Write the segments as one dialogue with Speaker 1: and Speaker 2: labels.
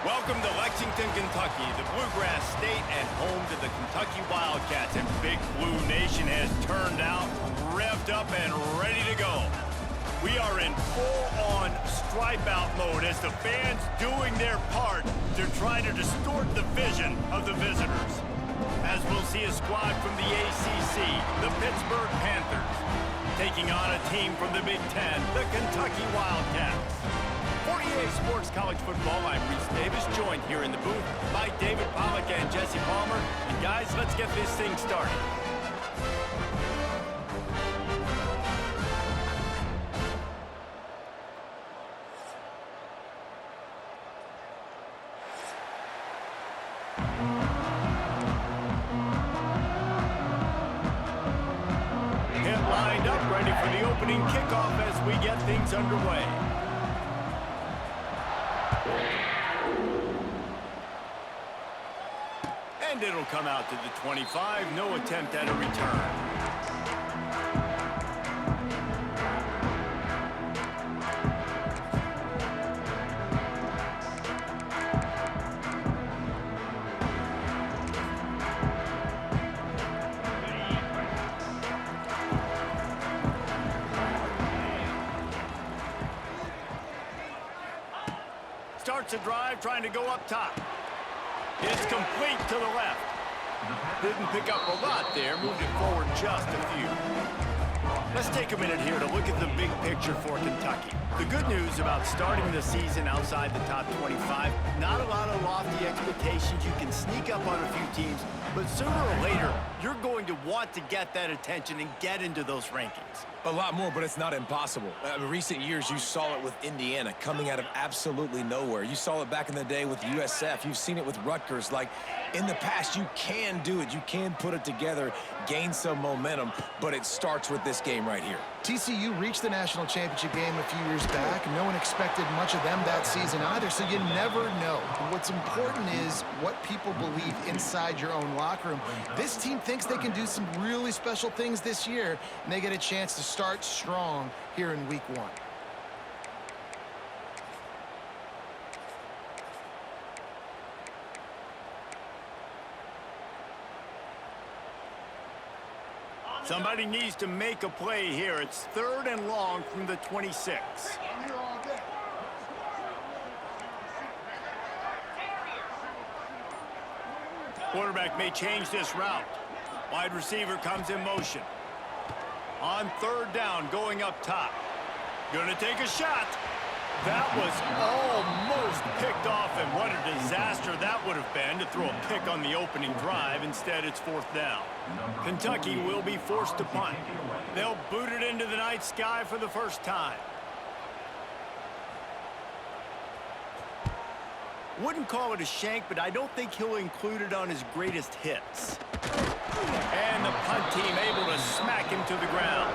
Speaker 1: Welcome to Lexington, Kentucky, the Bluegrass State and home to the Kentucky Wildcats. And Big Blue Nation has turned out, revved up, and ready to go. We are in full-on stripe-out mode as the fans doing their part to try to distort the vision of the visitors. As we'll see a squad from the ACC, the Pittsburgh Panthers, taking on a team from the Big Ten, the Kentucky Wildcats. For EA Sports College Football, I'm Reese Davis, joined here in the booth by David Pollack and Jesse Palmer. And guys, let's get this thing started. Hit lined up, ready for the opening kickoff as we get things underway. And it'll come out to the 25. No attempt at a return. Starts a drive, trying to go up top. It's complete to the left. Didn't pick up a lot there, moved it forward just a few. Let's take a minute here to look at the big picture for Kentucky. The good news about starting the season outside the top 25, not a lot of lofty expectations. You can sneak up on a few teams, but sooner or later, you're going to want to get that attention and get into those rankings.
Speaker 2: A lot more, but it's not impossible. In recent years, you saw it with Indiana coming out of absolutely nowhere. You saw it back in the day with USF. You've seen it with Rutgers. Like, in the past, you can do it. You can put it together, gain some momentum, but it starts with this game right here.
Speaker 3: TCU reached the national championship game a few years back. No one expected much of them that season either, so you never know. What's important is what people believe inside your own locker room. This team thinks they can do some really special things this year, and they get a chance to start strong here in week one.
Speaker 1: Somebody needs to make a play here. It's 3rd and long from the 26. Quarterback may change this route. Wide receiver comes in motion. On 3rd down, going up top. Gonna take a shot. That was almost picked off, and what a disaster that would have been to throw a pick on the opening drive. Instead, it's 4th down. Kentucky will be forced to punt. They'll boot it into the night sky for the first time. Wouldn't call it a shank, but I don't think he'll include it on his greatest hits. And the punt team able to smack him to the ground.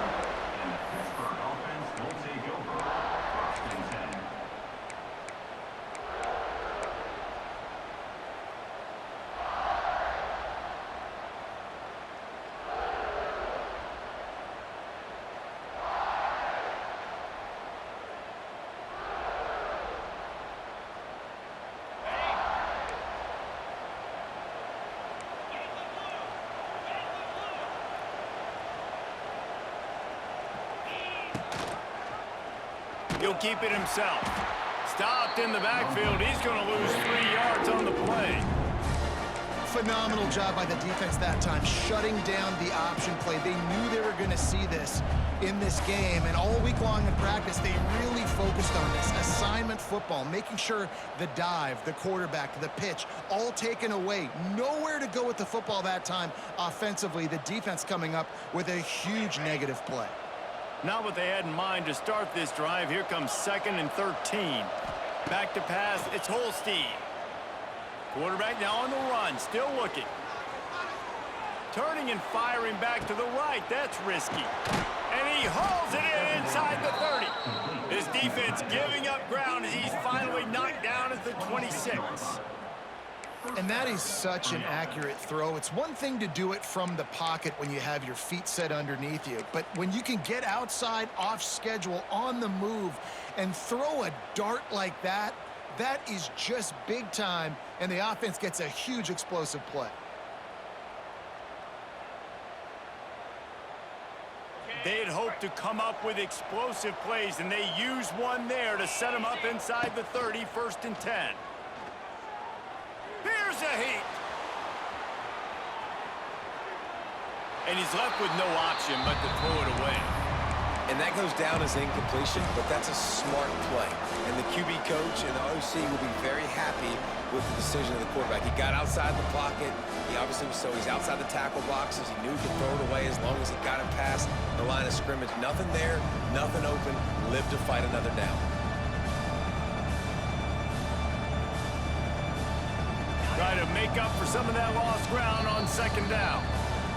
Speaker 1: He'll keep it himself. Stopped in the backfield. He's going to lose 3 yards on the play.
Speaker 3: Phenomenal job by the defense that time, shutting down the option play. They knew they were going to see this in this game, and all week long in practice, they really focused on this. Assignment football, making sure the dive, the quarterback, the pitch, all taken away. Nowhere to go with the football that time offensively. The defense coming up with a huge negative play.
Speaker 1: Not what they had in mind to start this drive. Here comes 2nd and 13. Back to pass, it's Holstein. Quarterback now on the run, still looking. Turning and firing back to the right, that's risky. And he hauls it in inside the 30. His defense giving up ground as he's finally knocked down at the 26.
Speaker 3: And that is such an accurate throw. It's one thing to do it from the pocket when you have your feet set underneath you, but when you can get outside, off schedule, on the move, and throw a dart like that, That is just big time, and the offense gets a huge explosive play.
Speaker 1: They had hoped to come up with explosive plays, and they used one there to set them up inside the 30, 1st and 10. Here's a heat. And he's left with no option but to throw it away.
Speaker 2: And that goes down as incompletion, but that's a smart play. And the QB coach and the OC will be very happy with the decision of the quarterback. He got outside the pocket. He obviously was, so he's outside the tackle boxes. He knew he could throw it away as long as he got it past the line of scrimmage. Nothing there, nothing open. Live to fight another down.
Speaker 1: Try to make up for some of that lost ground on 2nd down.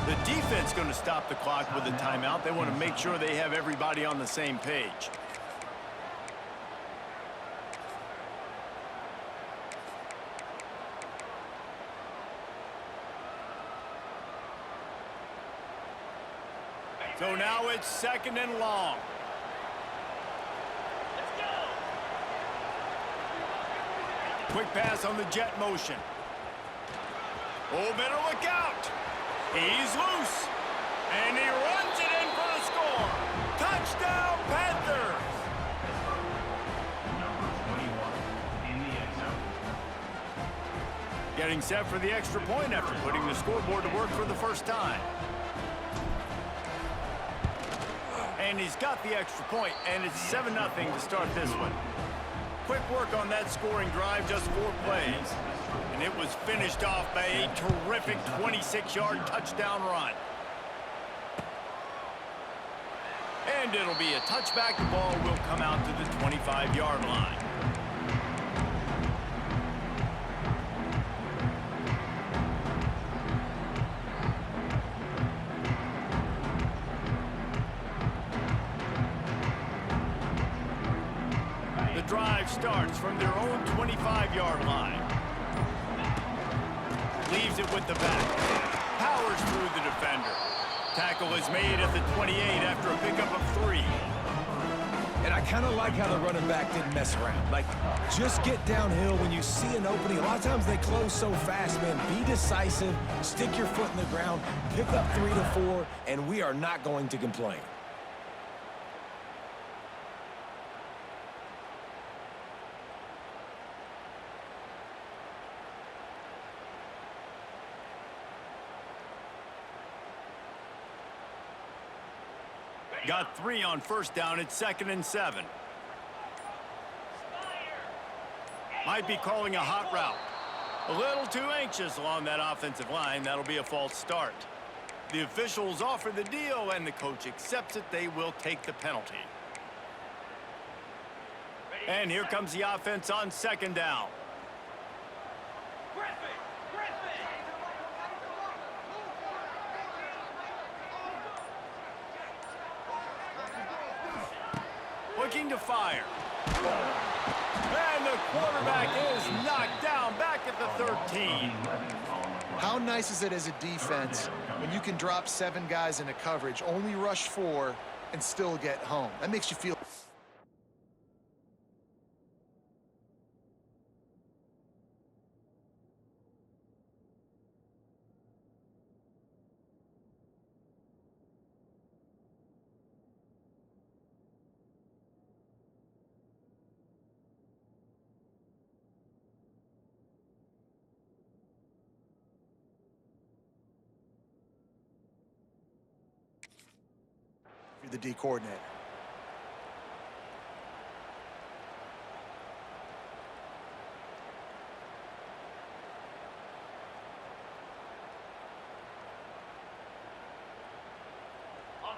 Speaker 1: The defense going to stop the clock with a timeout. They want to make sure they have everybody on the same page. So now it's 2nd and long. Let's go. Quick pass on the jet motion. Oh, better look out. He's loose, and he runs it in for the score. Touchdown, Panthers! Getting set for the extra point after putting the scoreboard to work for the first time. And he's got the extra point, and it's 7-0 to start this one. Quick work on that scoring drive, just 4 plays. And it was finished off by a terrific 26-yard touchdown run. And it'll be a touchback. The ball will come out to the 25-yard line. The drive starts from their own 25-yard line. Leaves it with the back. Powers through the defender. Tackle is made at the 28 after a pickup of 3.
Speaker 2: And I kind of like how the running back didn't mess around. Like, just get downhill when you see an opening. A lot of times they close so fast, man. Be decisive, stick your foot in the ground, pick up 3 to 4, and we are not going to complain.
Speaker 1: Got 3 on 1st down. It's 2nd and 7. Might be calling a hot route. A little too anxious along that offensive line. That'll be a false start. The officials offer the deal, and the coach accepts it. They will take the penalty. And here comes the offense on 2nd down. Looking to fire. And the quarterback is knocked down back at the 13.
Speaker 3: How nice is it as a defense when you can drop 7 guys into coverage, only rush 4, and still get home? That makes you feel... the D coordinator.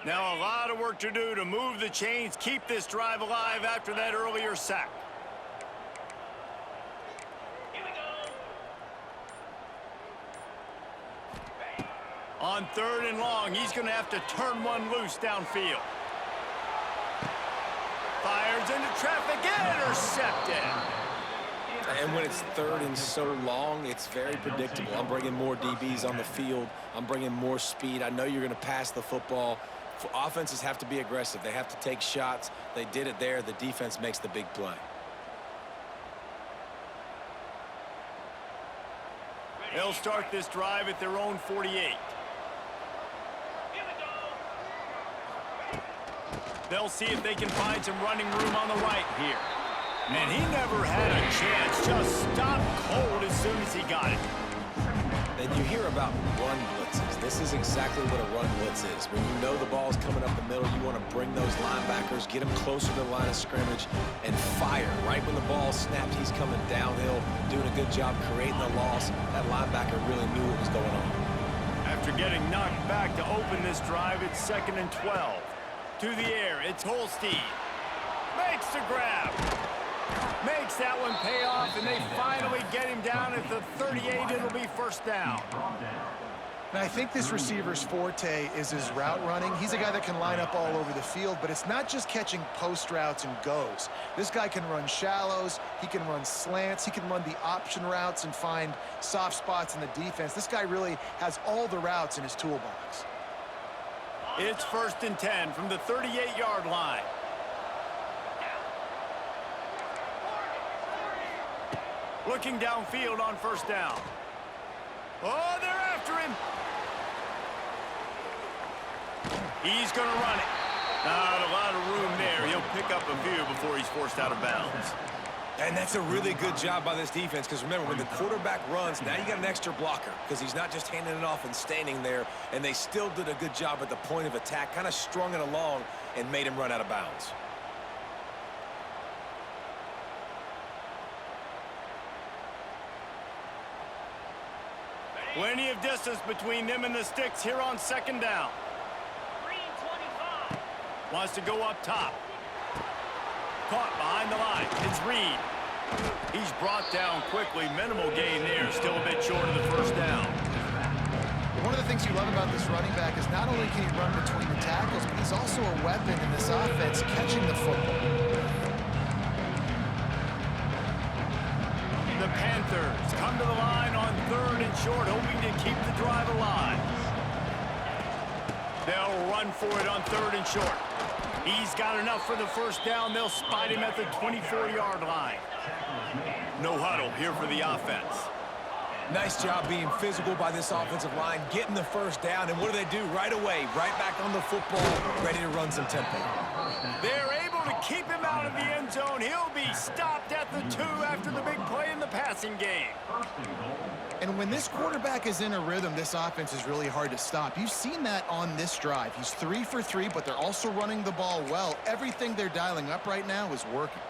Speaker 1: Now a lot of work to do to move the chains, keep this drive alive after that earlier sack. On 3rd and long, he's going to have to turn one loose downfield. Fires into traffic, intercepted.
Speaker 2: And when it's 3rd and so long, it's very predictable. I'm bringing more DBs on the field. I'm bringing more speed. I know you're going to pass the football. Offenses have to be aggressive. They have to take shots. They did it there. The defense makes the big play.
Speaker 1: They'll start this drive at their own 48. They'll see if they can find some running room on the right here. And he never had a chance. Just stopped cold as soon as he got it.
Speaker 2: And you hear about run blitzes. This is exactly what a run blitz is. When you know the ball's coming up the middle, you want to bring those linebackers, get them closer to the line of scrimmage, and fire. Right when the ball snapped, he's coming downhill, doing a good job creating the loss. That linebacker really knew what was going on.
Speaker 1: After getting knocked back to open this drive, it's 2nd and 12. To the air, it's Holstein. Makes the grab. Makes that one pay off, and they finally get him down at the 38. It'll be first down.
Speaker 3: And I think this receiver's forte is his route running. He's a guy that can line up all over the field, but it's not just catching post routes and goes. This guy can run shallows, he can run slants, he can run the option routes and find soft spots in the defense. This guy really has all the routes in his toolbox.
Speaker 1: It's 1st and 10 from the 38-yard line. Looking downfield on first down. Oh, they're after him. He's going to run it. Not a lot of room there. He'll pick up a few before he's forced out of bounds.
Speaker 2: And that's a really good job by this defense, because remember, when the quarterback runs, now you got an extra blocker, because he's not just handing it off and standing there, and they still did a good job at the point of attack, kind of strung it along and made him run out of bounds.
Speaker 1: Plenty of distance between them and the sticks here on 2nd down. Wants to go up top. Caught behind the line. It's Reed. He's brought down quickly. Minimal gain there. Still a bit short of the first down.
Speaker 3: One of the things you love about this running back is not only can he run between the tackles, but he's also a weapon in this offense catching the football.
Speaker 1: The Panthers come to the line on 3rd and short, hoping to keep the drive alive. They'll run for it on 3rd and short. He's got enough for the first down. They'll spot him at the 24-yard line. No huddle here for the offense.
Speaker 2: Nice job being physical by this offensive line, getting the first down, and what do? Right away, right back on the football, ready to run some tempo.
Speaker 1: They're able to keep him out of the end zone. He'll be stopped at the 2 after the big play in the passing game.
Speaker 3: And when this quarterback is in a rhythm, this offense is really hard to stop. You've seen that on this drive. He's 3 for 3, but they're also running the ball well. Everything they're dialing up right now is working.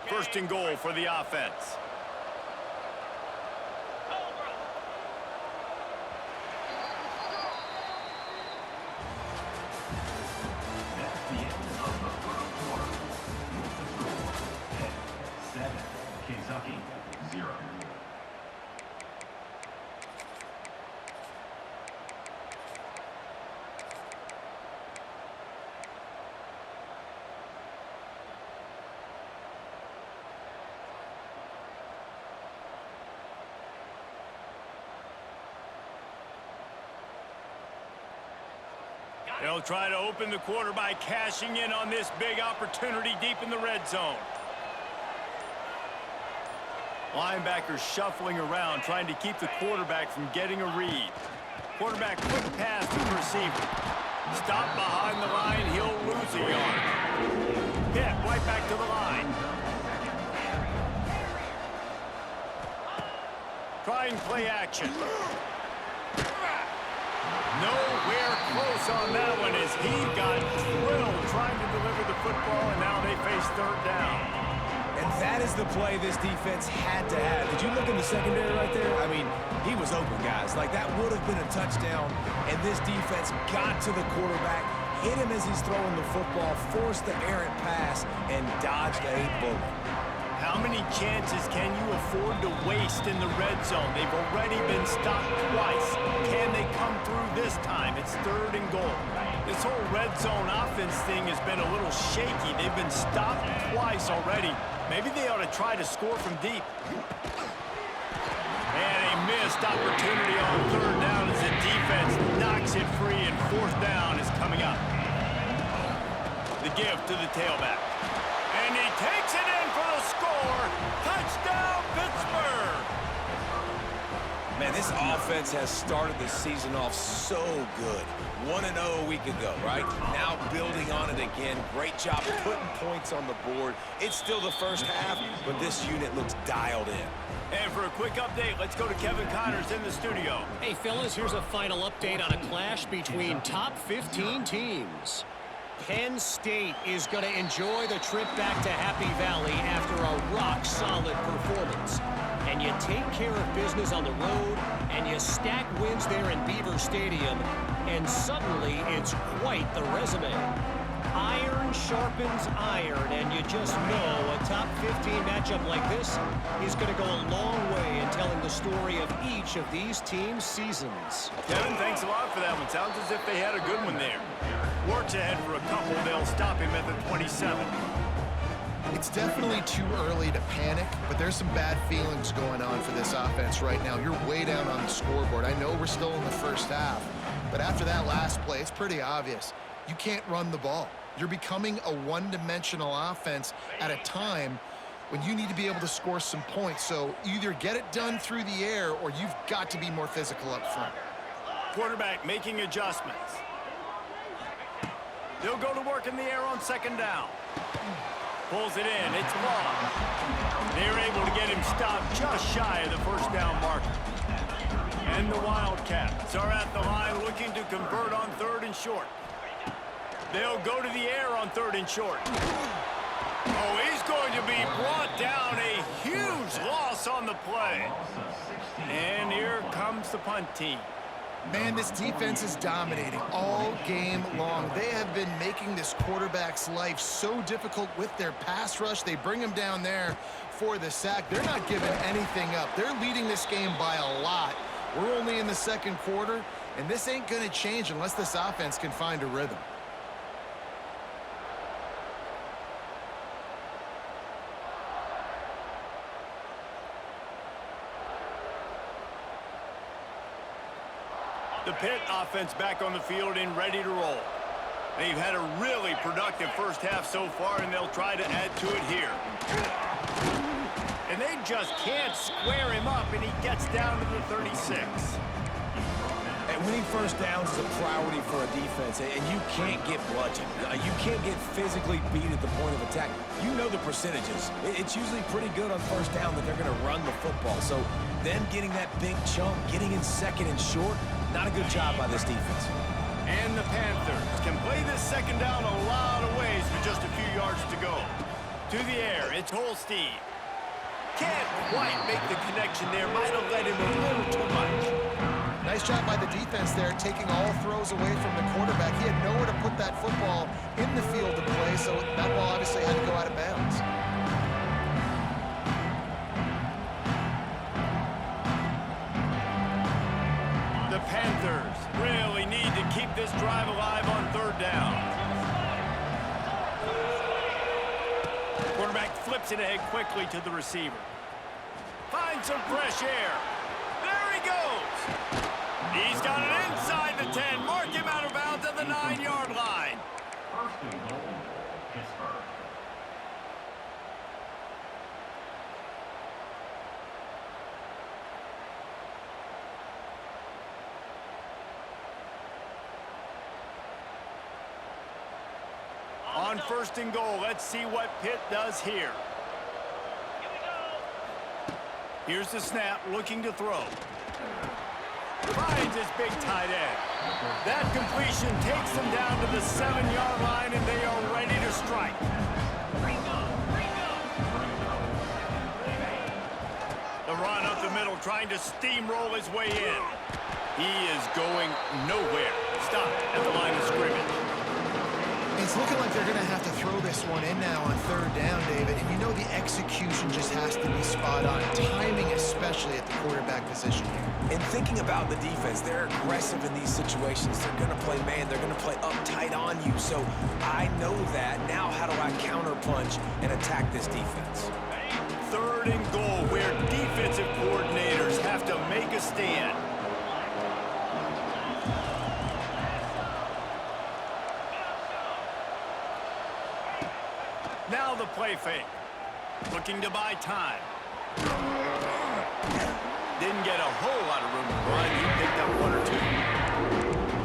Speaker 1: First and goal for the offense.
Speaker 4: That's the end of the first quarter. 7, Kentucky 0.
Speaker 1: They'll try to open the quarter by cashing in on this big opportunity deep in the red zone. Linebackers shuffling around, trying to keep the quarterback from getting a read. Quarterback quick pass to the receiver. Stop behind the line, he'll lose a yard. Hit right back to the line. Trying play action. Nowhere close on that one as he got drilled trying to deliver the football, and now they face 3rd down.
Speaker 2: And that is the play this defense had to have. Did you look in the secondary right there? I mean, he was open, guys. Like, that would have been a touchdown, and this defense got to the quarterback, hit him as he's throwing the football, forced the errant pass, and dodged a bullet.
Speaker 1: How many chances can you afford to waste in the red zone? They've already been stopped twice. Can they come through this time? It's 3rd and goal. This whole red zone offense thing has been a little shaky. They've been stopped twice this already. Maybe they ought to try to score from deep. And a missed opportunity on third down as the defense knocks it free, and fourth down is coming up. The give to the tailback. And he takes it in for the score. Touchdown, Pittsburgh!
Speaker 2: Man, this offense has started the season off so good. 1-0 a week ago, right? Now building on it again. Great job putting points on the board. It's still the first half, but this unit looks dialed in.
Speaker 1: And for a quick update, let's go to Kevin Connors in the studio.
Speaker 5: Hey, fellas, here's a final update on a clash between top 15 teams. Penn State is going to enjoy the trip back to Happy Valley after a rock-solid performance. And you take care of business on the road, and you stack wins there in Beaver Stadium, and suddenly it's quite the resume. Iron sharpens iron, and you just know a top 15 matchup like this is going to go a long way in telling the story of each of these teams' seasons.
Speaker 1: Kevin, thanks a lot for that one. Sounds as if they had a good one there. Works ahead for a couple. They'll stop him at the 27.
Speaker 3: It's definitely too early to panic, but there's some bad feelings going on for this offense right now. You're way down on the scoreboard. I know we're still in the first half, but after that last play, it's pretty obvious. You can't run the ball. You're becoming a one-dimensional offense at a time when you need to be able to score some points. So either get it done through the air or you've got to be more physical up front.
Speaker 1: Quarterback making adjustments. They'll go to work in the air on second down. Pulls it in. It's long. They're able to get him stopped just shy of the first down marker. And the Wildcats are at the line looking to convert on third and short. They'll go to the air on third and short. Oh, he's going to be brought down. A huge loss on the play. And here comes the punt team.
Speaker 3: Man, this defense is dominating all game long. They have been making this quarterback's life so difficult with their pass rush. They bring him down there for the sack. They're not giving anything up. They're leading this game by a lot. We're only in the second quarter, and this ain't going to change unless this offense can find a rhythm.
Speaker 1: The Pitt offense back on the field and ready to roll. They've had a really productive first half so far, and they'll try to add to it here. And they just can't square him up, and he gets down to the 36.
Speaker 2: And winning first downs is a priority for a defense, and you can't get bludgeoned. You can't get physically beat at the point of attack. You know the percentages. It's usually pretty good on first down that they're going to run the football. So then getting that big chunk, getting in second and short, not a good job by this defense.
Speaker 1: And the Panthers can play this second down a lot of ways with just a few yards to go. To the air, it's Holstein. Can't quite make the connection there. Might have let him a little too much.
Speaker 3: Nice job by the defense there, taking all throws away from the quarterback. He had nowhere to put that football in the field to play, so that ball obviously had to go out of bounds.
Speaker 1: The Panthers really need to keep this drive alive on third down. Quarterback flips it ahead quickly to the receiver. Finds some fresh air. There he goes. He's got it inside the 10. Mark him out of bounds at the 9-yard line.
Speaker 4: First and goal, Pittsburgh.
Speaker 1: On first and goal, let's see what Pitt does here. Here's the snap, looking to throw. Finds his big tight end. That completion takes them down to the 7-yard line, and they are ready to strike. The run up the middle, trying to steamroll his way in. He is going nowhere. Stop at the line of scrimmage.
Speaker 3: It's looking like they're going to have to throw this one in now on third down, David. And you know know the execution just has to be spot on. Timing, especially at the quarterback position here.
Speaker 2: And thinking about the defense, they're aggressive in these situations. They're going to play man. They're going to play up tight on you. So I know that. Now how do I counterpunch and attack this defense?
Speaker 1: 3rd and goal, where defensive coordinators have to make a stand. Now the play fake. Looking to buy time. Didn't get a whole lot of room to run. He picked up 1 or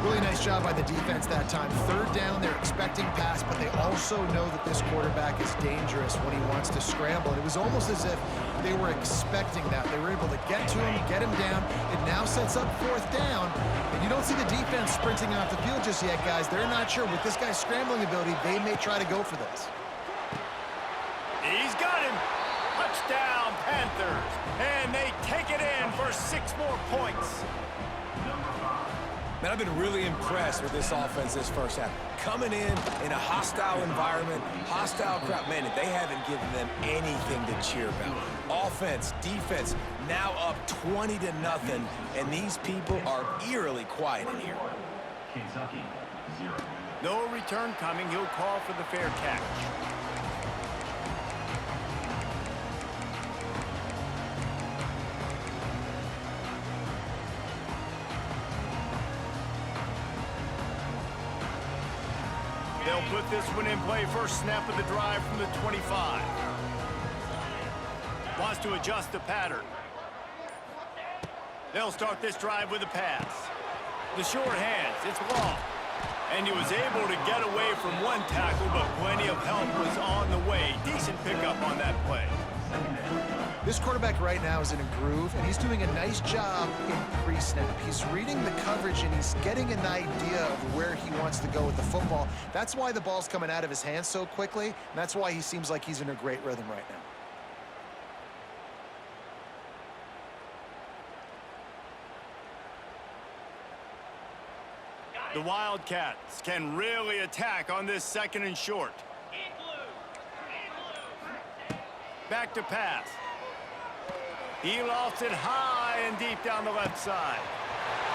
Speaker 1: 2.
Speaker 3: Really nice job by the defense that time. 3rd down, they're expecting pass, but they also know that this quarterback is dangerous when he wants to scramble. And it was almost as if they were expecting that. They were able to get to him, get him down. It now sets up 4th down. And you don't see the defense sprinting off the field just yet, guys. They're not sure. With this guy's scrambling ability, they may try to go for this.
Speaker 1: He's got him. Touchdown, Panthers. And they take it in for 6 more points.
Speaker 2: Man, I've been really impressed with this offense this first half. Coming in a hostile environment, hostile crowd. Man, they haven't given them anything to cheer about. Offense, defense, now up 20-0, and these people are eerily quiet in here.
Speaker 4: Kentucky, 0.
Speaker 1: No return coming. He'll call for the fair catch. They'll put this one in play. First snap of the drive from the 25. Wants to adjust the pattern. They'll start this drive with a pass. The short hands, it's long. And he was able to get away from 1 tackle, but plenty of help was on the way. Decent pickup on that play.
Speaker 3: This quarterback right now is in a groove, and he's doing a nice job in pre-snap. He's reading the coverage, and he's getting an idea of where he wants to go with the football. That's why the ball's coming out of his hands so quickly, and that's why he seems like he's in a great rhythm right now.
Speaker 1: The Wildcats can really attack on this 2nd and short. Back to pass. He lost it high and deep down the left side.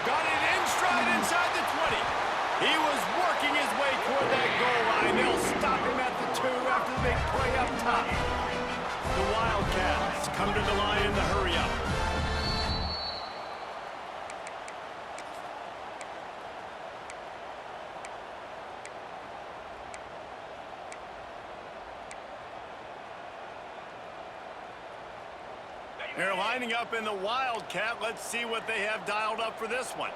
Speaker 1: Got it in stride inside the 20. He was working his way toward that goal line. They'll stop him at the 2 after the big play up top. The Wildcats come to the line in the hurry-up. They're lining up in the Wildcat. Let's see what they have dialed up for this one.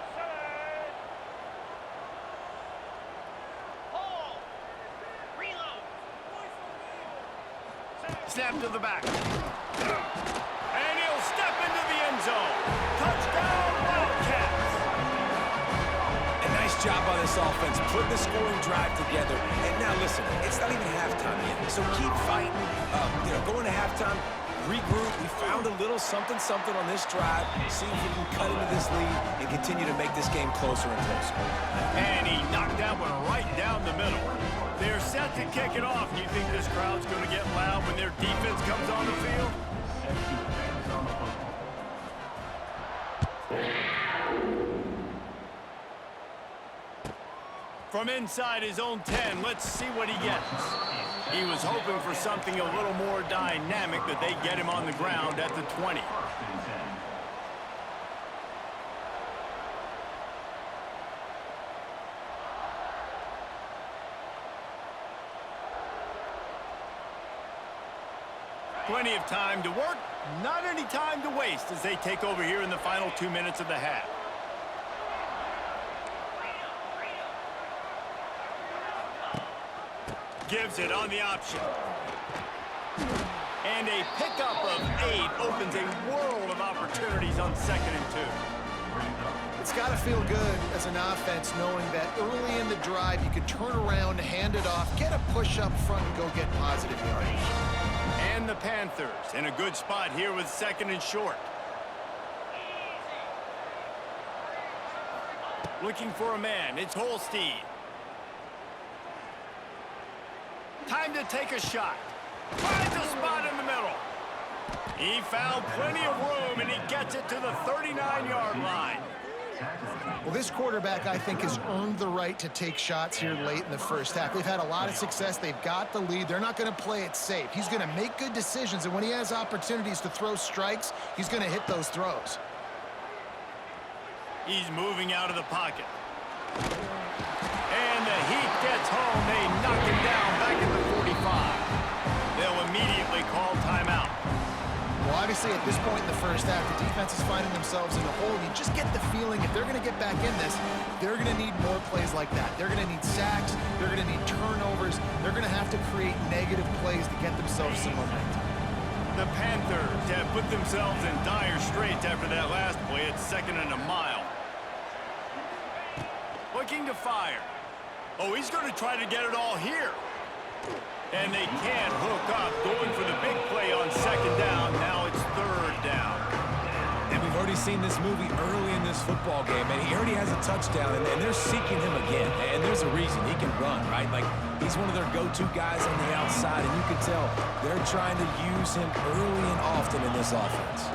Speaker 1: Snap to the back. And he'll step into the end zone. Touchdown, Wildcats.
Speaker 2: A nice job by this offense, putting the scoring drive together. And now listen, it's not even halftime yet, so keep fighting. Going to halftime, regroup. We found a little something on this drive. See if we can cut into this lead and continue to make this game closer and closer.
Speaker 1: And he knocked that one right down the middle. They're set to kick it off. Do you think this crowd's going to get loud when their defense comes on the field? From inside his own 10, let's see what he gets. He was hoping for something a little more dynamic, but they get him on the ground at the 20. Plenty of time to work, not any time to waste as they take over here in the final 2 minutes of the half. Gives it on the option. And a pickup of 8 opens a world of opportunities on 2nd and 2.
Speaker 3: It's got to feel good as an offense knowing that early in the drive you can turn around, hand it off, get a push up front, and go get positive yardage.
Speaker 1: And the Panthers in a good spot here with 2nd and short. Looking for a man. It's Holstein. Time to take a shot. Tries to spot him He found plenty of room, and he gets it to the 39-yard line.
Speaker 3: Well, this quarterback, I think, has earned the right to take shots here late in the first half. They've had a lot of success. They've got the lead. They're not going to play it safe. He's going to make good decisions, and when he has opportunities to throw strikes, he's going to hit those throws.
Speaker 1: He's moving out of the pocket. And the Heat gets home. They knock him down back at the 45. They'll immediately call timeout.
Speaker 3: Well, obviously, at this point in the first half, the defense is finding themselves in a hole. You just get the feeling if they're going to get back in this, they're going to need more plays like that. They're going to need sacks. They're going to need turnovers. They're going to have to create negative plays to get themselves some momentum.
Speaker 1: The Panthers have put themselves in dire straits after that last play. It's 2nd and a mile. Looking to fire. Oh, he's going to try to get it all here. And they can't hook up, going for the big play on 2nd down. Now it's 3rd down.
Speaker 2: And we've already seen this movie early in this football game, and he already has a touchdown, and they're seeking him again. And there's a reason. He can run, right? Like, he's one of their go-to guys on the outside, and you can tell they're trying to use him early and often in this offense.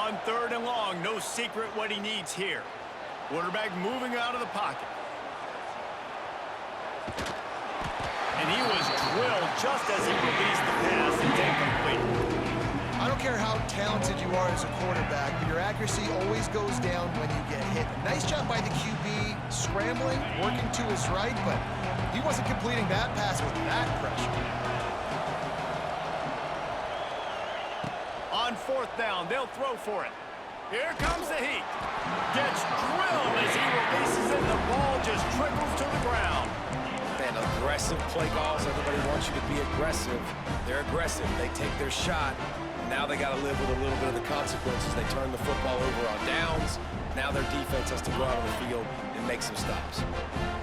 Speaker 1: On 3rd and long, no secret what he needs here. Quarterback moving out of the pocket. And he was drilled just as he released the pass. It's incomplete.
Speaker 3: I don't care how talented you are as a quarterback, but your accuracy always goes down when you get hit. Nice job by the QB, scrambling, working to his right, but he wasn't completing that pass with that pressure.
Speaker 1: On 4th down, they'll throw for it. Here comes the Heat. Gets drilled as he releases it. The ball just trickles to the ground.
Speaker 2: Man, aggressive play calls. Everybody wants you to be aggressive. They're aggressive. They take their shot. Now they got to live with a little bit of the consequences. They turn the football over on downs. Now their defense has to go out on the field and make some stops.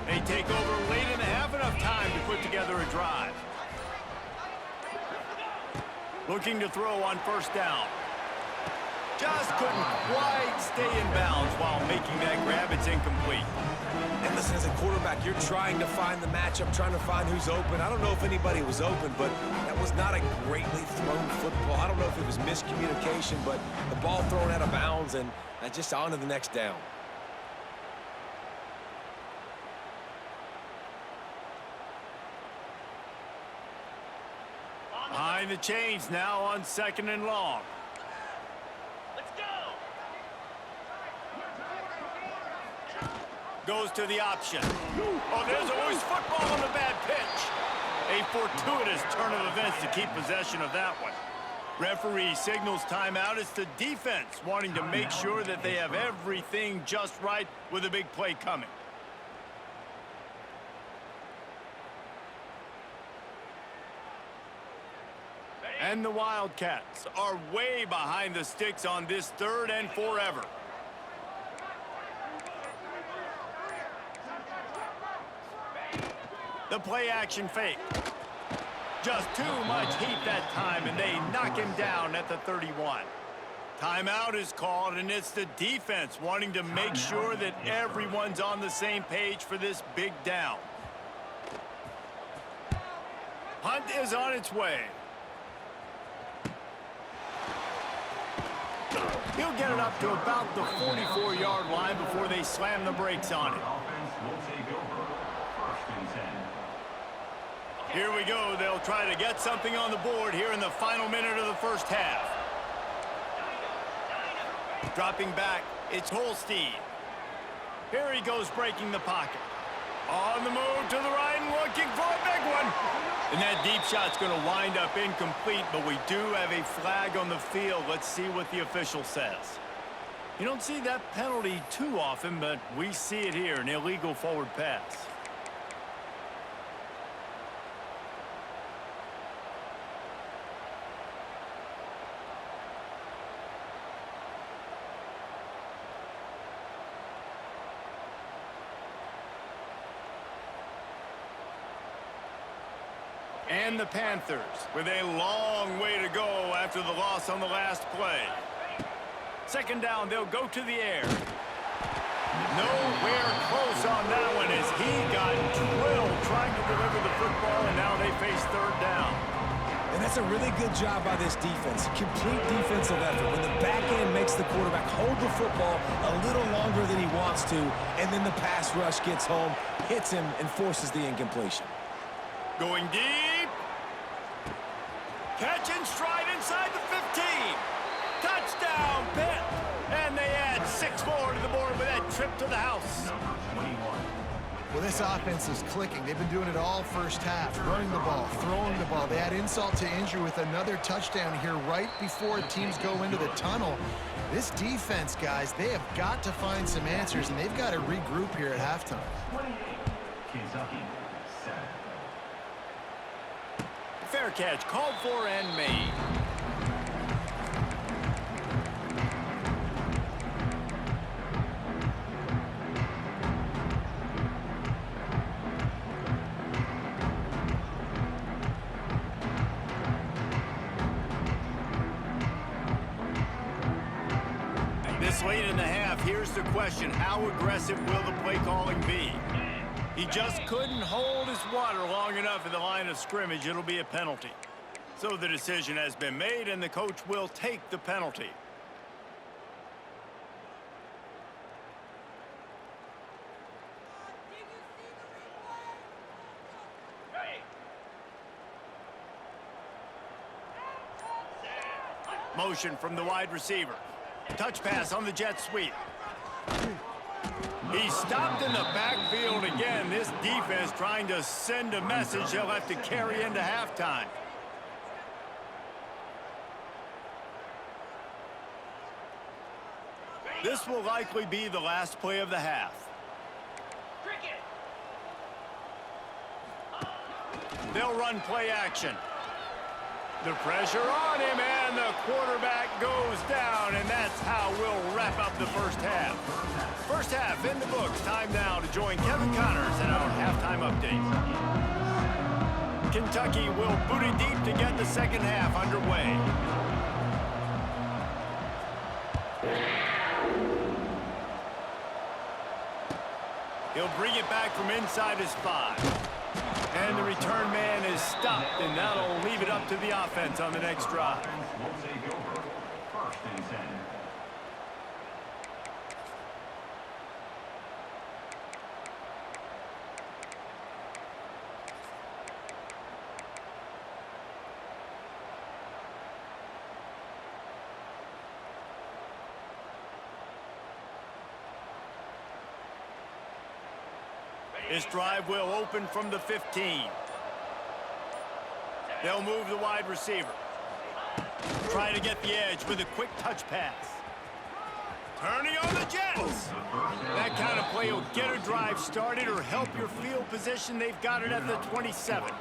Speaker 1: They take over late in the half, enough time to put together a drive. Looking to throw on 1st down. Just couldn't quite stay in bounds while making that grab. It's incomplete.
Speaker 2: And listen, as a quarterback, you're trying to find the matchup, trying to find who's open. I don't know if anybody was open, but that was not a greatly thrown football. I don't know if it was miscommunication, but the ball thrown out of bounds and just on to the next down.
Speaker 1: Behind the chains now on 2nd and long. Let's go. Goes to the option. Oh, there's always football on the bad pitch. A fortuitous turn of events to keep possession of that one. Referee signals timeout. It's the defense wanting to make sure that they have everything just right with a big play coming. And the Wildcats are way behind the sticks on this 3rd and forever. The play action fake. Just too much heat that time, and they knock him down at the 31. Timeout is called, and it's the defense wanting to make sure that everyone's on the same page for this big down. Hunt is on its way. He'll get it up to about the 44-yard line before they slam the brakes on it. Here we go. They'll try to get something on the board here in the final minute of the first half. Dropping back, it's Holstein. Here he goes, breaking the pocket. On the move to the right and looking for a big one. And that deep shot's going to wind up incomplete, but we do have a flag on the field. Let's see what the official says. You don't see that penalty too often, but we see it here, an illegal forward pass. And the Panthers with a long way to go after the loss on the last play. 2nd down, they'll go to the air. Nowhere close on that one as he got drilled trying to deliver the football, and now they face third down.
Speaker 2: And that's a really good job by this defense. Complete defensive effort. When the back end makes the quarterback hold the football a little longer than he wants to, and then the pass rush gets home, hits him, and forces the incompletion.
Speaker 1: Going deep. Catch and stride inside the 15. Touchdown, Pitt. And they add 6 more to the board with that trip to the house.
Speaker 4: Number 21.
Speaker 3: Well, this offense is clicking. They've been doing it all first half, running the ball, throwing the ball. They add insult to injury with another touchdown here right before teams go into the tunnel. This defense, guys, they have got to find some answers, and they've got to regroup here at halftime.
Speaker 4: 28. Kentucky. 7.
Speaker 1: Fair catch called for and made. This late in the half, here's the question. How aggressive will the play calling be? He just couldn't hold his water long enough in the line of scrimmage. It'll be a penalty. So the decision has been made, and the coach will take the penalty. Motion from the wide receiver. Touch pass on the jet sweep. He stopped in the backfield again. This defense trying to send a message they'll have to carry into halftime. This will likely be the last play of the half. They'll run play action. The pressure on him, and the quarterback goes down, and that's how we'll wrap up the first half. First half in the books. Time now to join Kevin Connors in our halftime update. Kentucky will boot it deep to get the second half underway. He'll bring it back from inside his 5. And the return man is stopped, and that'll leave it up to the offense on the next drive.
Speaker 4: Will take over. First and 10.
Speaker 1: This drive will open from the 15. They'll move the wide receiver. Trying to get the edge with a quick touch pass. Turning on the Jets. That kind of play will get a drive started or help your field position. They've got it at the 27.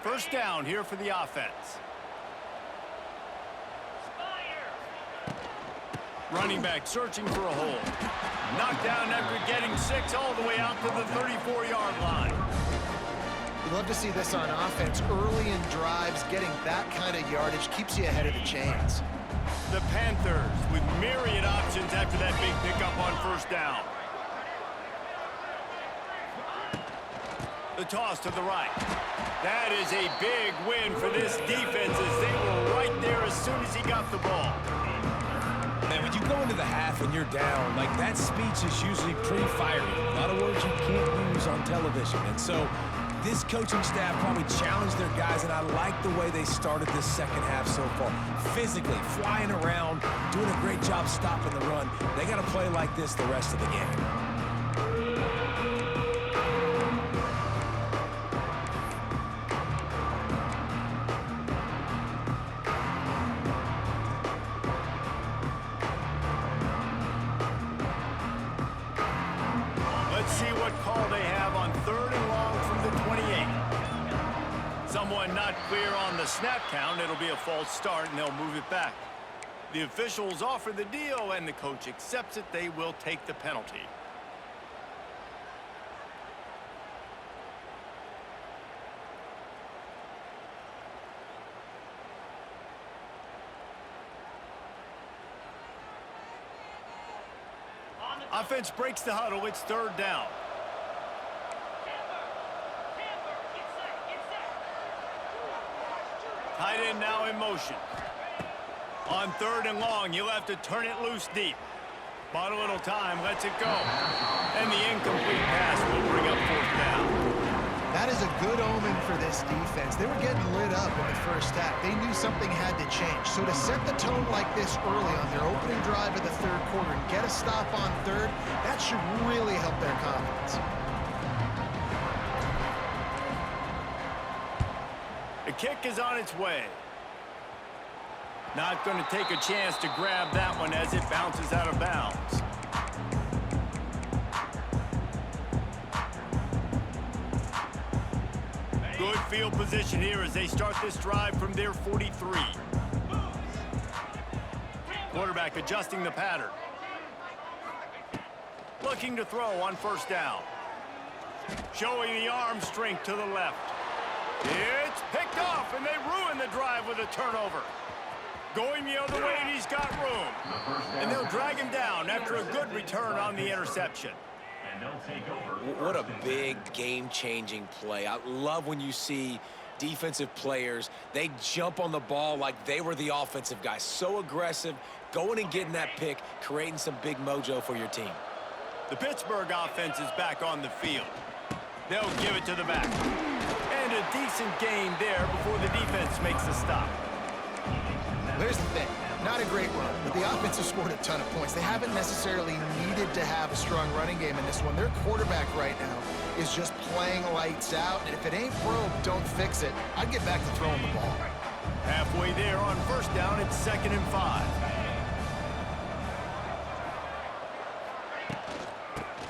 Speaker 1: First down here for the offense. Running back searching for a hole. Knocked down after getting 6 all the way out to the 34-yard line.
Speaker 3: You'd love to see this on offense. Early in drives, getting that kind of yardage keeps you ahead of the chains.
Speaker 1: The Panthers with myriad options after that big pickup on first down. The toss to the right. That is a big win for this defense as they were right there as soon as he got the ball.
Speaker 2: Man, when you go into the half and you're down, like that speech is usually pretty fiery. A lot of words you can't use on television. And so this coaching staff probably challenged their guys, and I like the way they started this second half so far. Physically, flying around, doing a great job stopping the run. They got to play like this the rest of the game.
Speaker 1: Let's see what call they have on 3rd and long from the 28. Someone not clear on the snap count. It'll be a false start, and they'll move it back. The officials offer the deal, and the coach accepts it. They will take the penalty. Offense breaks the huddle. It's third down. Tight end now in motion. On third and long, you'll have to turn it loose deep. Bought a little time, lets it go. And the incomplete pass will bring up fourth down.
Speaker 3: That is a good omen for this defense. They were getting lit up in the first half. They knew something had to change. So to set the tone like this early on their opening drive of the third quarter and get a stop on third, that should really help their confidence.
Speaker 1: The kick is on its way. Not going to take a chance to grab that one as it bounces out of bounds. Good field position here as they start this drive from their 43. Quarterback adjusting the pattern. Looking to throw on first down. Showing the arm strength to the left. It's picked off, and they ruin the drive with a turnover. Going the other way, and he's got room. And they'll drag him down after a good return on the interception.
Speaker 2: What a big game-changing play. I love when you see defensive players, they jump on the ball like they were the offensive guy. So aggressive, going and getting that pick, creating some big mojo for your team.
Speaker 1: The Pittsburgh offense is back on the field. They'll give it to the back. And a decent gain there before the defense makes a stop.
Speaker 3: Here's the thing. Not a great run, but the offense has scored a ton of points. They haven't necessarily needed to have a strong running game in this one. Their quarterback right now is just playing lights out, and if it ain't broke, don't fix it. I'd get back to throwing the ball.
Speaker 1: Halfway there on first down, it's 2nd and 5.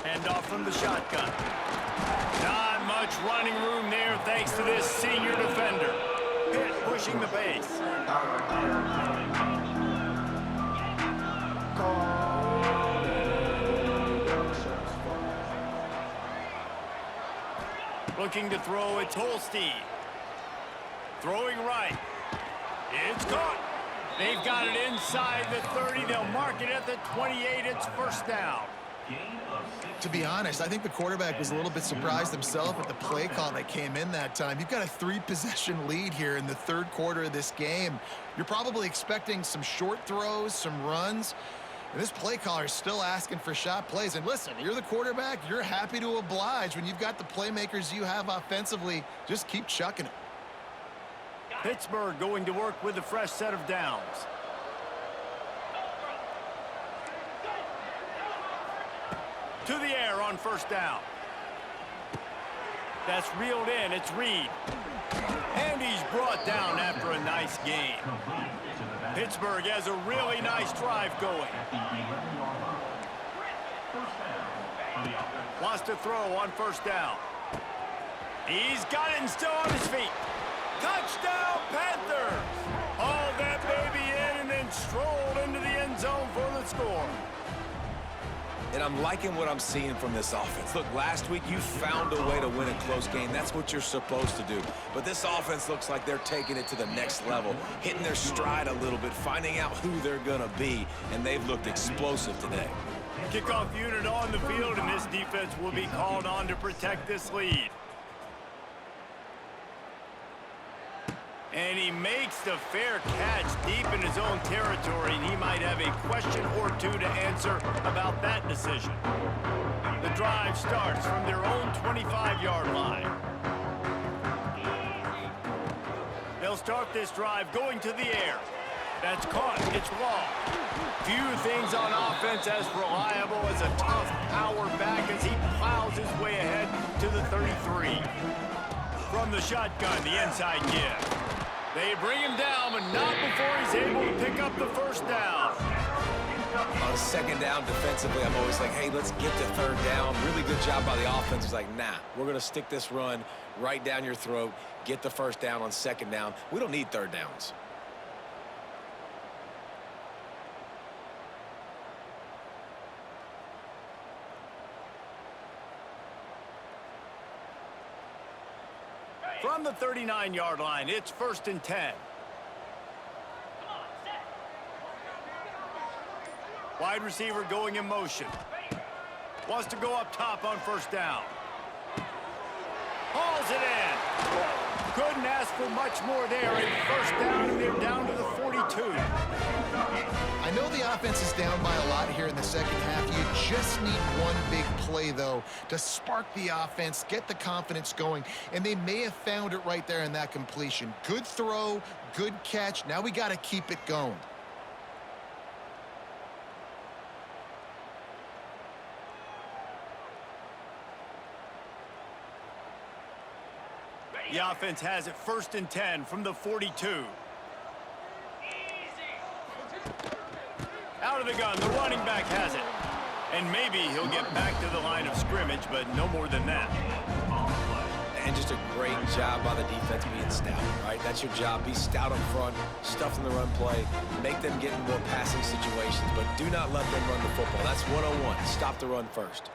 Speaker 1: Hand off from the shotgun. Not much running room there thanks to this senior defender. Pitt pushing the pace. Looking to throw, it's Holstein. Throwing right. It's caught. They've got it inside the 30. They'll mark it at the 28. It's first down.
Speaker 3: To be honest, I think the quarterback was a little bit surprised himself at the play call that came in that time. You've got a 3-possession lead here in the third quarter of this game. You're probably expecting some short throws, some runs. And this play caller is still asking for shot plays. And listen, you're the quarterback. You're happy to oblige. When you've got the playmakers you have offensively, just keep chucking it.
Speaker 1: Pittsburgh going to work with a fresh set of downs. To the air on first down. That's reeled in. It's Reed. And he's brought down after a nice gain. Pittsburgh has a really nice drive going. Wants to throw on first down. He's got it and still on his feet. Touchdown, Panthers! Hauled that baby in and then strolled into the end zone for the score.
Speaker 2: And I'm liking what I'm seeing from this offense. Look, last week you found a way to win a close game. That's what you're supposed to do. But this offense looks like they're taking it to the next level, hitting their stride a little bit, finding out who they're going to be, and they've looked explosive today.
Speaker 1: Kickoff unit on the field, and this defense will be called on to protect this lead. And he makes the fair catch deep in his own territory, and he might have a question or two to answer about that decision. The drive starts from their own 25-yard line. They'll start this drive going to the air. That's caught. It's long. Few things on offense as reliable as a tough power back as he plows his way ahead to the 33. From the shotgun, the inside give. They bring him down, but not before he's able to pick up the first down.
Speaker 2: On second down defensively, I'm always like, hey, let's get to third down. Really good job by the offense. He's like, nah, we're going to stick this run right down your throat, get the first down on second down. We don't need third downs.
Speaker 1: From the 39-yard line, it's 1st and 10. Wide receiver going in motion. Wants to go up top on first down. Hauls it in. Couldn't ask for much more there. And first down, and they're down to the 42.
Speaker 3: I know the offense is down by a lot here in the second half. You just need one big play, though, to spark the offense, get the confidence going, and they may have found it right there in that completion. Good throw, good catch. Now we got to keep it going.
Speaker 1: The offense has it 1st and 10 from the 42. Out of the gun, the running back has it. And maybe he'll get back to the line of scrimmage, but no more than that.
Speaker 2: And just a great job by the defense being stout, right? That's your job. Be stout up front, stuff in the run play, make them get in more passing situations, but do not let them run the football. That's 101. Stop the run first.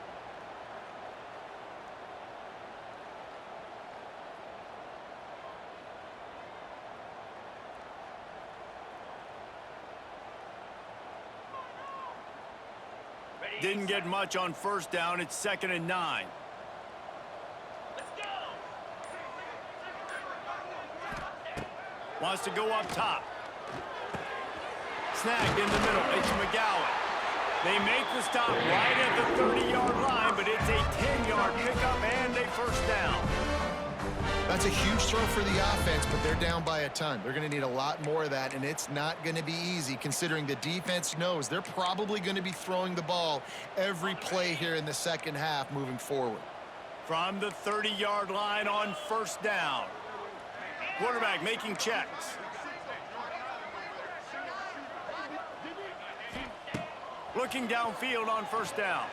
Speaker 1: Didn't get much on first down. It's 2nd and 9. Wants to go up top. Snagged in the middle. It's McGowan. They make the stop right at the 30-yard line, but it's a 10-yard pickup and a first down.
Speaker 3: That's a huge throw for the offense, but they're down by a ton. They're going to need a lot more of that, and it's not going to be easy considering the defense knows they're probably going to be throwing the ball every play here in the second half moving forward.
Speaker 1: From the 30-yard line on first down. Quarterback making checks. Looking downfield on first down.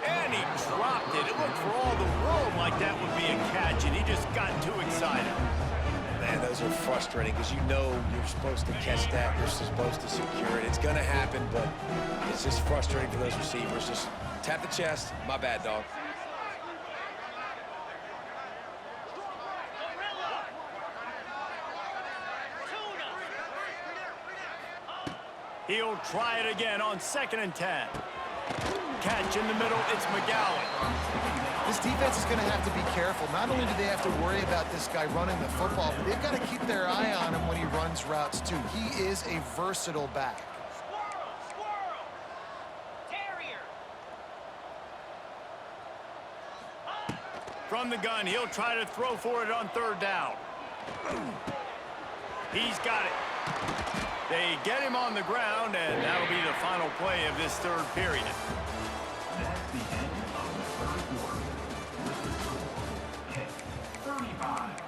Speaker 1: And he dropped it. It looked for all the world like that would be a catch, and he just got too excited.
Speaker 2: Man, those are frustrating because you know you're supposed to catch that. You're supposed to secure it. It's going to happen, but it's just frustrating for those receivers. Just tap the chest. My bad, dog.
Speaker 1: He'll try it again on 2nd and 10. Catch in the middle, it's McGowan.
Speaker 3: This defense is going to have to be careful. Not only do they have to worry about this guy running the football, but they've got to keep their eye on him when he runs routes, too. He is a versatile back.
Speaker 6: Squirrel! Terrier!
Speaker 1: From the gun, he'll try to throw for it on 3rd down. He's got it. They get him on the ground, and that'll be the final play of this 3rd period.
Speaker 4: That's the end of the 3rd quarter. With the score, Pitt 35,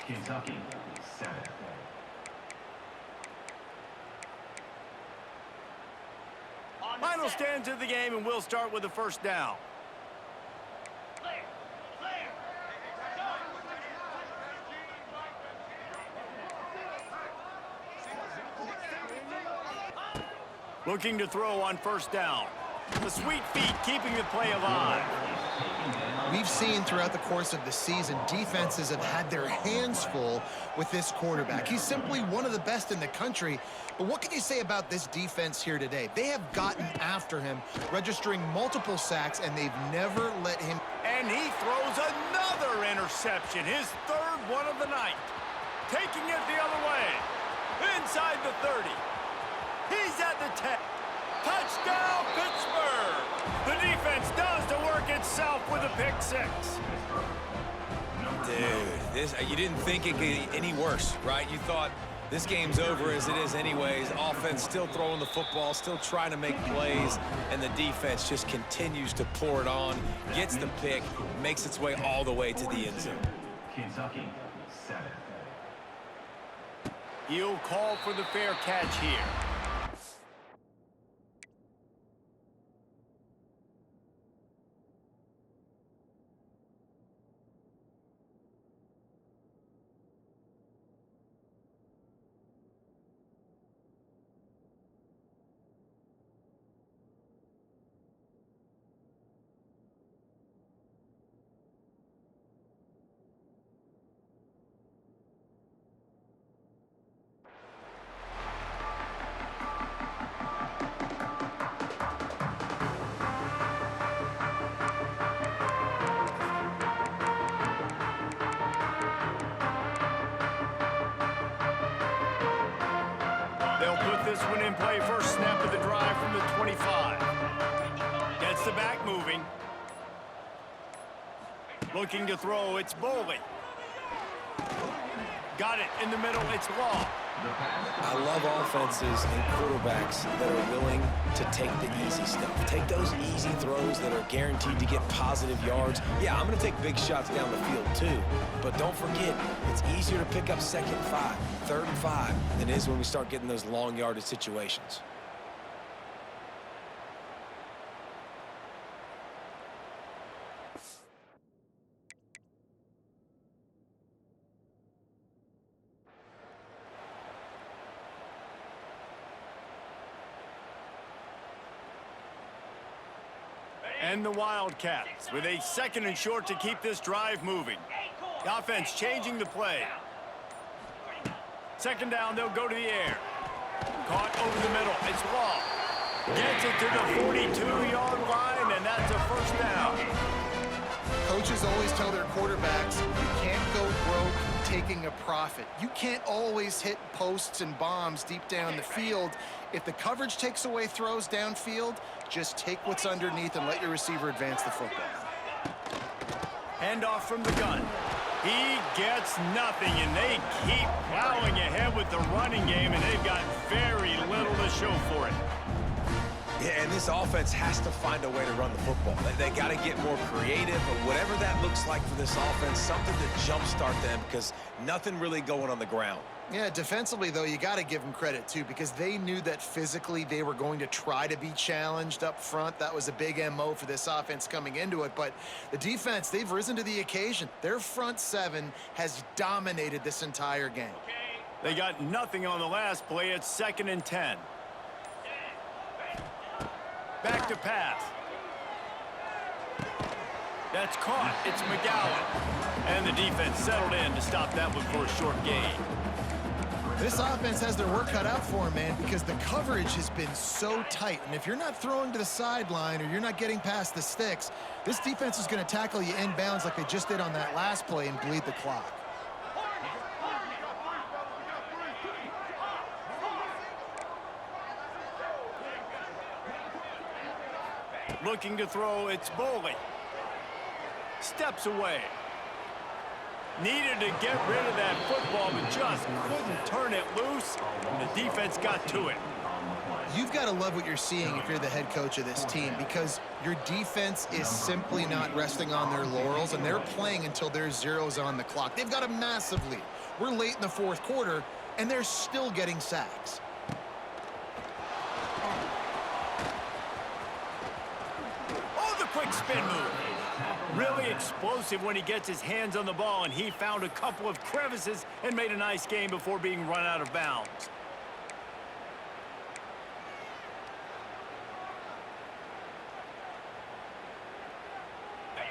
Speaker 4: Kentucky 7.
Speaker 1: Final stands of the game, and we'll start with the first down. Looking to throw on first down. The sweet feet keeping the play alive.
Speaker 3: We've seen throughout the course of the season, defenses have had their hands full with this quarterback. He's simply one of the best in the country. But what can you say about this defense here today? They have gotten after him, registering multiple sacks, and they've never let him.
Speaker 1: And he throws another interception, his 3rd one of the night. Taking it the other way. Inside the 30. He's at the 10. Touchdown, Pittsburgh! The defense does the work itself with a pick 6.
Speaker 2: Dude, you didn't think it could get any worse, right? You thought this game's over as it is anyways. Offense still throwing the football, still trying to make plays, and the defense just continues to pour it on, gets the pick, makes its way all the way to the end zone.
Speaker 4: Kentucky 7.
Speaker 1: He'll call for the fair catch here. with this one in play. First snap of the drive from the 25. Gets the back moving. Looking to throw, it's Boley. Got it in the middle, it's Law.
Speaker 2: I love offenses and quarterbacks that are willing to take the easy stuff. Take those easy throws that are guaranteed to get positive yards. Yeah, I'm going to take big shots down the field too. But don't forget, it's easier to pick up 2nd and 5, 3rd and 5 than it is when we start getting those long yardage situations.
Speaker 1: And the Wildcats with a 2nd and short to keep this drive moving. The offense changing the play. 2nd down, they'll go to the air. Caught over the middle, it's Law. Gets it to the 42-yard line, and that's a 1st down.
Speaker 3: Coaches always tell their quarterbacks, you can't go broke taking a profit. You can't always hit posts and bombs deep down the field. If the coverage takes away throws downfield, just take what's underneath and let your receiver advance the football.
Speaker 1: Handoff from the gun. He gets nothing, and they keep plowing ahead with the running game, and they've got very little to show for it.
Speaker 2: Yeah, and this offense has to find a way to run the football. They got to get more creative, but whatever that looks like for this offense, something to jumpstart them because nothing really going on the ground.
Speaker 3: Yeah, defensively, though, you got to give them credit, too, because they knew that physically they were going to try to be challenged up front. That was a big MO for this offense coming into it. But the defense, they've risen to the occasion. Their front 7 has dominated this entire game.
Speaker 1: They got nothing on the last play. It's 2nd and 10. Back to pass. That's caught. It's McGowan. And the defense settled in to stop that one for a short gain.
Speaker 3: This offense has their work cut out for them, man, because the coverage has been so tight. And if you're not throwing to the sideline or you're not getting past the sticks, this defense is going to tackle you inbounds like they just did on that last play and bleed the clock.
Speaker 1: Looking to throw, it's Boley. Steps away. Needed to get rid of that football, but just couldn't turn it loose, and the defense got to it.
Speaker 3: You've got to love what you're seeing if you're the head coach of this team, because your defense is simply not resting on their laurels, and they're playing until there's zeros on the clock. They've got a massive lead. We're late in the 4th quarter, and they're still getting sacks.
Speaker 1: Oh, the quick spin move. Really explosive when he gets his hands on the ball, and he found a couple of crevices and made a nice game before being run out of bounds.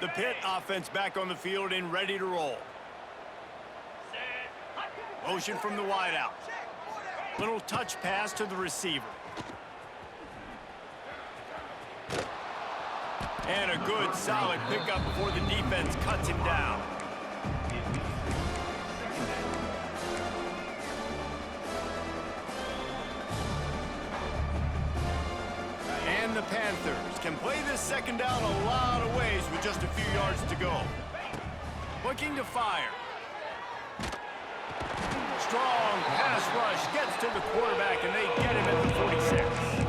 Speaker 1: The Pitt offense back on the field and ready to roll. Motion from the wideout. Little touch pass to the receiver. And a good, solid pickup before the defense cuts him down. And the Panthers can play this 2nd down a lot of ways with just a few yards to go. Looking to fire. Strong pass rush gets to the quarterback, and they get him at the 46.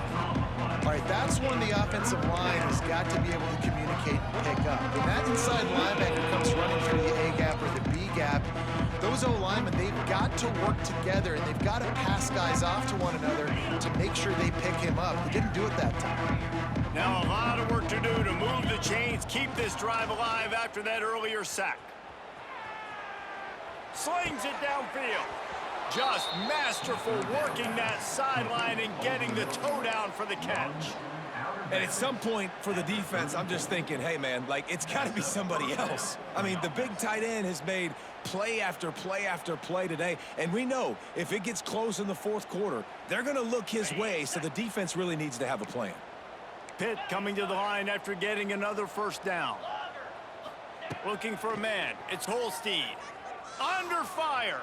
Speaker 3: All right, that's when the offensive line has got to be able to communicate and pick up. When that inside linebacker comes running through the A gap or the B gap, those O-linemen, they've got to work together, and they've got to pass guys off to one another to make sure they pick him up. They didn't do it that time.
Speaker 1: Now a lot of work to do to move the chains, keep this drive alive after that earlier sack. Slings it downfield. Just masterful working that sideline and getting the toe down for the catch.
Speaker 2: And at some point for the defense, I'm just thinking, hey, man, like, it's got to be somebody else. I mean, the big tight end has made play after play after play today, and we know if it gets close in the 4th quarter, they're going to look his way, so the defense really needs to have a plan.
Speaker 1: Pitt coming to the line after getting another 1st down. Looking for a man. It's Holstein. Under fire.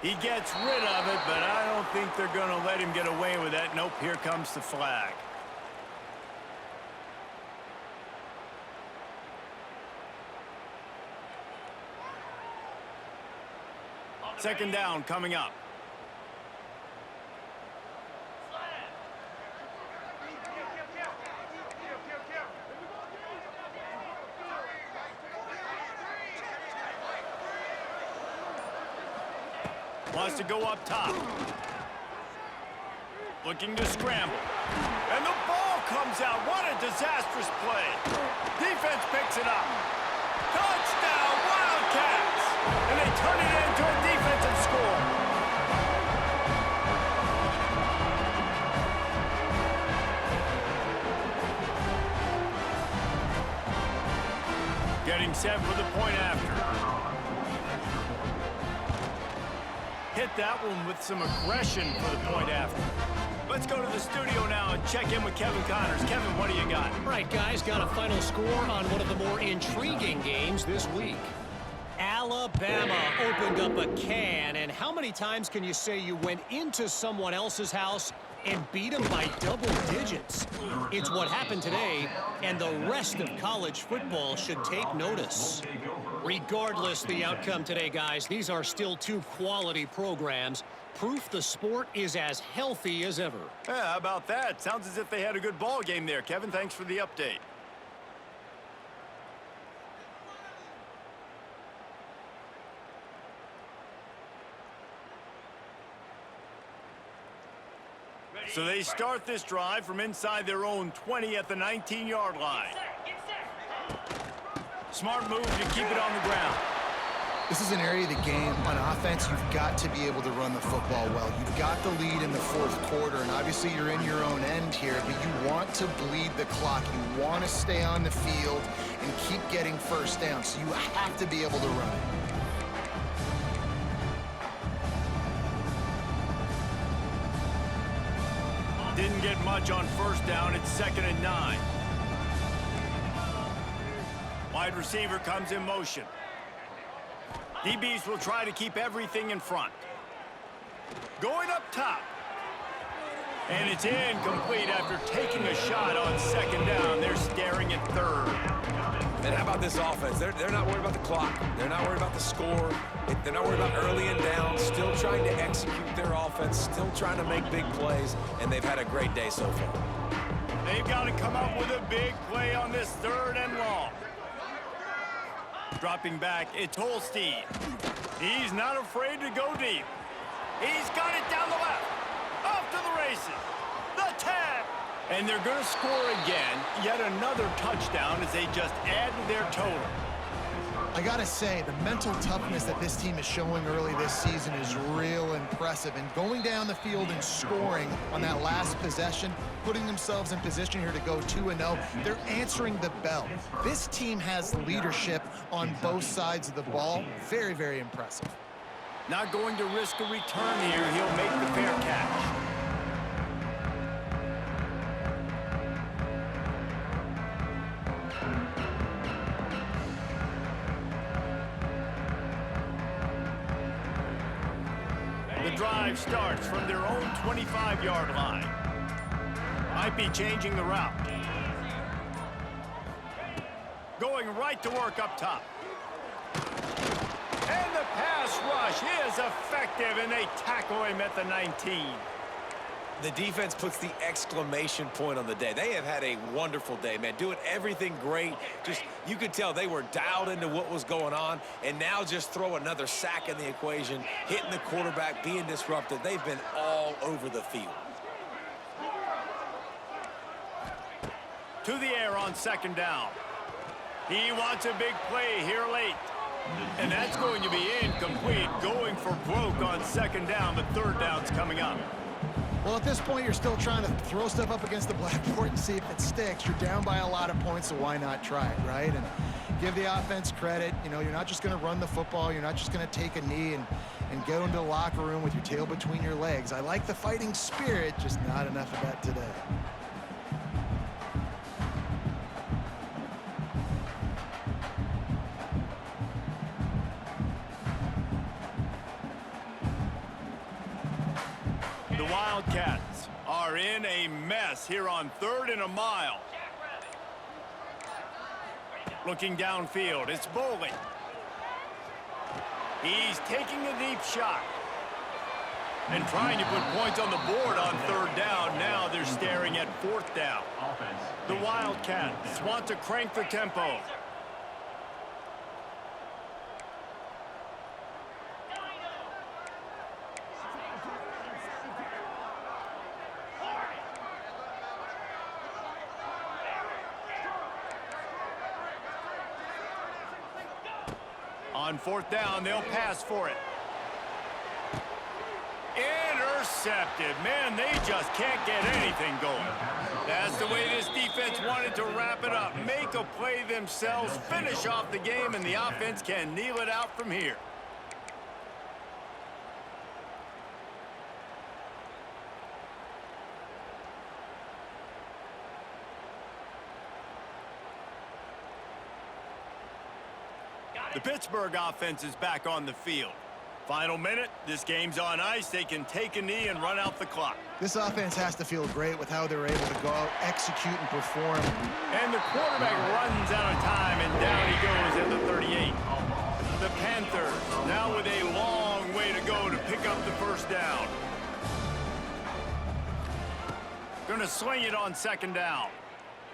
Speaker 1: He gets rid of it, but I don't think they're going to let him get away with that. Nope, here comes the flag. Second down coming up. Wants to go up top. Looking to scramble. And the ball comes out. What a disastrous play. Defense picks it up. Touchdown, Wildcats! And they turn it into a defensive score. Getting set for the point after. Hit that one with some aggression for the point after. Let's go to the studio now and check in with Kevin Connors. Kevin, what do you got?
Speaker 5: All right, guys, got a final score on one of the more intriguing games this week. Alabama opened up a can, and how many times can you say you went into someone else's house and beat them by double digits? It's what happened today, and the rest of college football should take notice. Regardless the outcome today, guys, these are still two quality programs. Proof the sport is as healthy as ever.
Speaker 1: Yeah, how about that? Sounds as if they had a good ball game there. Kevin, thanks for the update. So they start this drive from inside their own 20 at the 19-yard line. Smart move to keep it on the ground.
Speaker 3: This is an area of the game. On offense, you've got to be able to run the football well. You've got the lead in the fourth quarter, and obviously you're in your own end here, but you want to bleed the clock. You want to stay on the field and keep getting first down, so you have to be able to run it.
Speaker 1: Didn't get much on first down. It's 2nd and 9. Wide receiver comes in motion. DBs will try to keep everything in front. Going up top. And it's incomplete after taking a shot on 2nd down. They're staring at 3rd.
Speaker 2: And how about this offense? They're not worried about the clock. They're not worried about the score. They're not worried about early and down. Still trying to execute their offense. Still trying to make big plays. And they've had a great day so far.
Speaker 1: They've got to come up with a big play on this 3rd and long. Dropping back, it's Holstein. He's not afraid to go deep. He's got it down the left. Off to the races. The 10. And they're going to score again. Yet another touchdown as they just add to their total.
Speaker 3: I gotta say, the mental toughness that this team is showing early this season is real impressive. And going down the field and scoring on that last possession, putting themselves in position here to go 2-0, they're answering the bell. This team has leadership on both sides of the ball. Very, very impressive.
Speaker 1: Not going to risk a return here. He'll make the fair catch. The drive starts from their own 25-yard line. Might be changing the route. Going right to work up top. And the pass rush is effective, and they tackle him at the 19.
Speaker 2: The defense puts the exclamation point on the day. They have had a wonderful day, man. Doing everything great. Just, you could tell they were dialed into what was going on, and now just throw another sack in the equation, hitting the quarterback, being disruptive. They've been all over the field.
Speaker 1: To the air on 2nd down. He wants a big play here late. And that's going to be incomplete. Going for broke on 2nd down, but 3rd down's coming up.
Speaker 3: Well, at this point, you're still trying to throw stuff up against the blackboard and see if it sticks. You're down by a lot of points, so why not try it, right? And give the offense credit. You know, you're not just going to run the football. You're not just going to take a knee and go into the locker room with your tail between your legs. I like the fighting spirit, just not enough of that today.
Speaker 1: Wildcats are in a mess here on 3rd and a mile. Looking downfield, it's Bowling. He's taking a deep shot. And trying to put points on the board on 3rd down. Now they're staring at 4th down. The Wildcats want to crank the tempo. On 4th down, they'll pass for it. Intercepted. Man, they just can't get anything going. That's the way this defense wanted to wrap it up. Make a play themselves, finish off the game, and the offense can kneel it out from here. The Pittsburgh offense is back on the field. Final minute, this game's on ice. They can take a knee and run out the clock.
Speaker 3: This offense has to feel great with how they're able to go out, execute, and perform.
Speaker 1: And the quarterback runs out of time, and down he goes at the 38. The Panthers now with a long way to go to pick up the 1st down. Gonna sling it on 2nd down.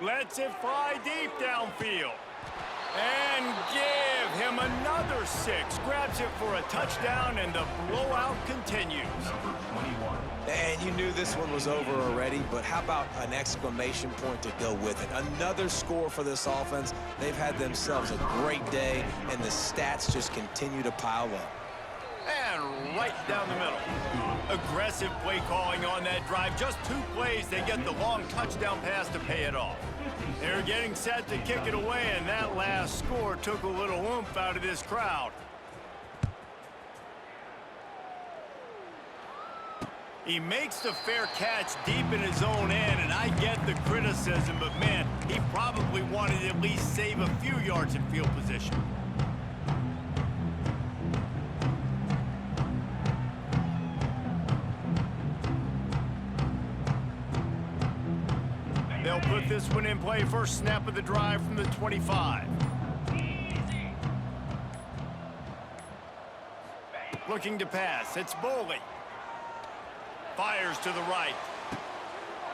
Speaker 1: Lets it fly deep downfield. And give him another 6. Grabs it for a touchdown, and the blowout continues.
Speaker 2: And you knew this one was over already, but how about an exclamation point to go with it? Another score for this offense. They've had themselves a great day, and the stats just continue to pile up.
Speaker 1: And right down the middle. Aggressive play calling on that drive. Just 2 plays, they get the long touchdown pass to pay it off. They're getting set to kick it away, and that last score took a little oomph out of this crowd. He makes the fair catch deep in his own end, and I get the criticism, but man, he probably wanted to at least save a few yards in field position. They'll put this one in play. First snap of the drive from the 25. Looking to pass. It's Bowling. Fires to the right.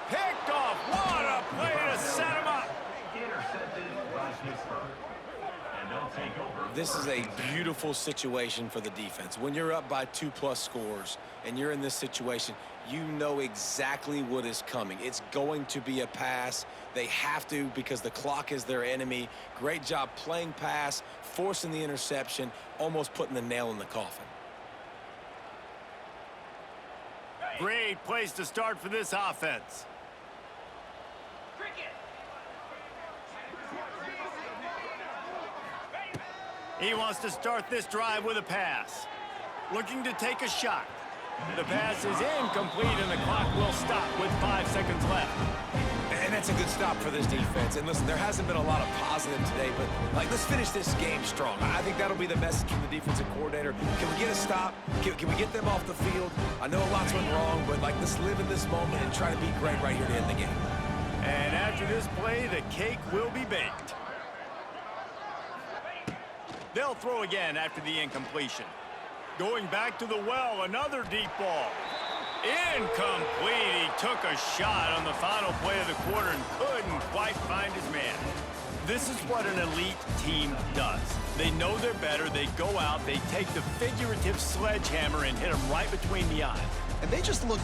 Speaker 1: Picked off. What a play to set him up.
Speaker 4: Intercepted by Pittsburgh. And they'll take over.
Speaker 2: This is a beautiful situation for the defense. When you're up by 2+ scores and you're in this situation, you know exactly what is coming. It's going to be a pass. They have to because the clock is their enemy. Great job playing pass, forcing the interception, almost putting the nail in the coffin.
Speaker 1: Great place to start for this offense. He wants to start this drive with a pass. Looking to take a shot. The pass is incomplete, and the clock will stop with 5 seconds left.
Speaker 2: And that's a good stop for this defense. And listen, there hasn't been a lot of positive today, but let's finish this game strong. I think that'll be the message from the defensive coordinator. Can we get a stop? Can we get them off the field? I know lots went wrong, but let's live in this moment and try to be great right here to end the game.
Speaker 1: And after this play, the cake will be baked. They'll throw again after the incompletion. Going back to the well, another deep ball. Incomplete. He took a shot on the final play of the quarter and couldn't quite find his man. This is what an elite team does. They know they're better. They go out, they take the figurative sledgehammer and hit him right between the eyes.
Speaker 3: And they just look